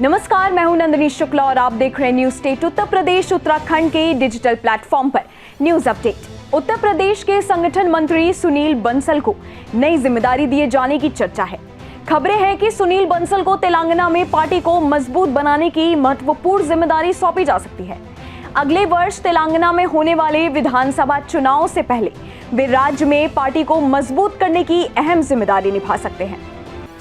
नमस्कार, मैं हूं नंदिनी शुक्ला और आप देख रहे हैं न्यूज स्टेट उत्तर प्रदेश उत्तराखंड के डिजिटल प्लेटफॉर्म पर न्यूज अपडेट। उत्तर प्रदेश के संगठन मंत्री सुनील बंसल को नई जिम्मेदारी दिए जाने की चर्चा है। खबरें हैं कि सुनील बंसल को तेलंगाना में पार्टी को मजबूत बनाने की महत्वपूर्ण जिम्मेदारी सौंपी जा सकती है। अगले वर्ष तेलंगाना में होने वाले विधानसभा चुनाव से पहले वे राज्य में पार्टी को मजबूत करने की अहम जिम्मेदारी निभा सकते हैं।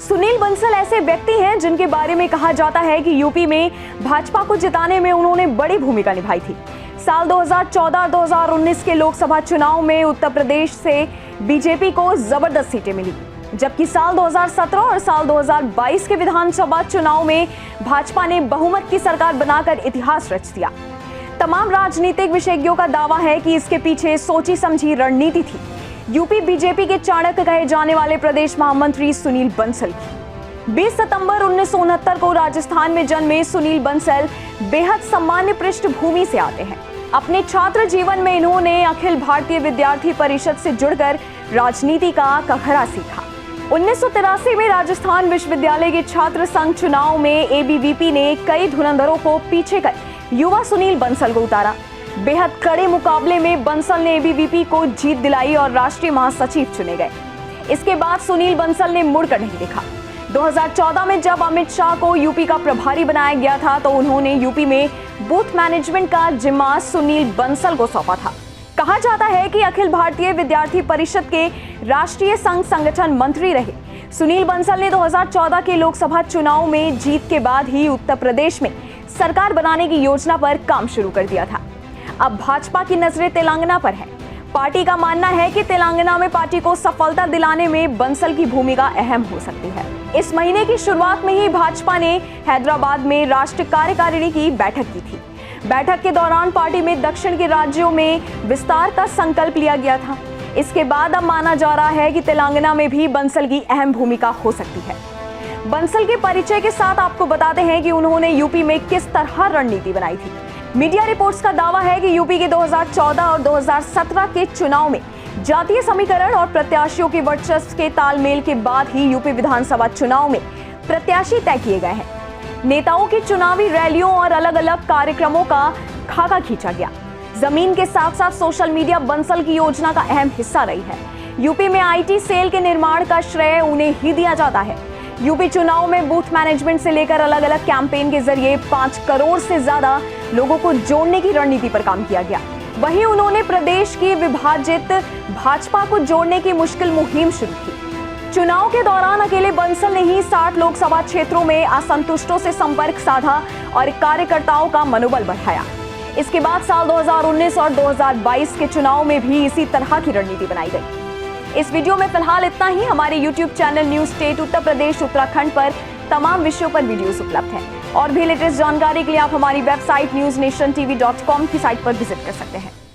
सुनील बंसल ऐसे व्यक्ति हैं जिनके बारे में कहा जाता है कि यूपी में भाजपा को जिताने में उन्होंने बड़ी भूमिका निभाई थी। साल 2014-2019 के लोकसभा चुनाव में उत्तर प्रदेश से बीजेपी को जबरदस्त सीटें मिली, जबकि साल 2017 और साल 2022 के विधानसभा चुनाव में भाजपा ने बहुमत की सरकार बनाकर इतिहास रच दिया। तमाम राजनीतिक विशेषज्ञों का दावा है कि इसके पीछे सोची समझी रणनीति थी यूपी बीजेपी के चाणक्य कहे जाने वाले प्रदेश महामंत्री सुनील बंसल की। 20 सितंबर 1969 को राजस्थान में जन्मे सुनील बंसल बेहद सामान्य पृष्ठभूमि से आते हैं। अपने छात्र जीवन में इन्होंने अखिल भारतीय विद्यार्थी परिषद से जुड़कर राजनीति का कखरा सीखा। 1983 में राजस्थान विश्वविद्यालय के छात्र संघ चुनाव में एबीवीपी ने कई धुरंधरों को पीछे कर युवा सुनील बंसल को उतारा। बेहद कड़े मुकाबले में बंसल ने एबीवीपी को जीत दिलाई और राष्ट्रीय महासचिव चुने गए। इसके बाद सुनील बंसल ने मुड़कर नहीं देखा। 2014 में जब अमित शाह को यूपी का प्रभारी बनाया गया था तो उन्होंने यूपी में बूथ मैनेजमेंट का जिम्मा सुनील बंसल को सौंपा था। कहा जाता है कि अखिल भारतीय विद्यार्थी परिषद के राष्ट्रीय संघ संगठन मंत्री रहे सुनील बंसल ने 2014 के लोकसभा चुनाव में जीत के बाद ही उत्तर प्रदेश में सरकार बनाने की योजना पर काम शुरू कर दिया था। अब भाजपा की नजरें तेलंगाना पर है। पार्टी का मानना है कि तेलंगाना में पार्टी को सफलता दिलाने में बंसल की भूमिका अहम हो सकती है। इस महीने की शुरुआत में ही भाजपा ने हैदराबाद में राष्ट्रीय कार्यकारिणी की बैठक की थी। बैठक के दौरान पार्टी में दक्षिण के राज्यों में विस्तार का संकल्प लिया गया था। इसके बाद अब माना जा रहा है कि तेलंगाना में भी बंसल की अहम भूमिका हो सकती है। बंसल के परिचय के साथ आपको बताते हैं कि उन्होंने यूपी में किस तरह रणनीति बनाई थी। मीडिया रिपोर्ट्स का दावा है कि यूपी के 2014 और 2017 के चुनाव में जातीय समीकरण और प्रत्याशियों के वर्चस्व के तालमेल के बाद ही यूपी विधानसभा चुनाव में प्रत्याशी तय किए गए हैं। नेताओं की चुनावी रैलियों और अलग अलग कार्यक्रमों का खाका खींचा गया। जमीन के साथ साथ सोशल मीडिया बंसल की योजना का अहम हिस्सा रही है। यूपी में आईटी सेल के निर्माण का श्रेय उन्हें ही दिया जाता है। यूपी चुनाव में बूथ मैनेजमेंट से लेकर अलग अलग कैंपेन के जरिए 5 करोड़ से ज्यादा लोगों को जोड़ने की रणनीति पर काम किया गया। वहीं उन्होंने प्रदेश की विभाजित भाजपा को जोड़ने की मुश्किल मुहिम शुरू की। चुनाव के दौरान अकेले बंसल ने ही 60 लोकसभा क्षेत्रों में असंतुष्टों से संपर्क साधा और कार्यकर्ताओं का मनोबल बढ़ाया। इसके बाद साल 2019 और 2022 के चुनाव में भी इसी तरह की रणनीति बनाई गई। इस वीडियो में फिलहाल इतना ही। हमारे YouTube channel news state Uttar Pradesh Uttarakhand पर तमाम विषयों पर वीडियोस उपलब्ध हैं और भी लेटेस्ट जानकारी के लिए आप हमारी वेबसाइट newsnationtv.com की साइट पर विजिट कर सकते हैं।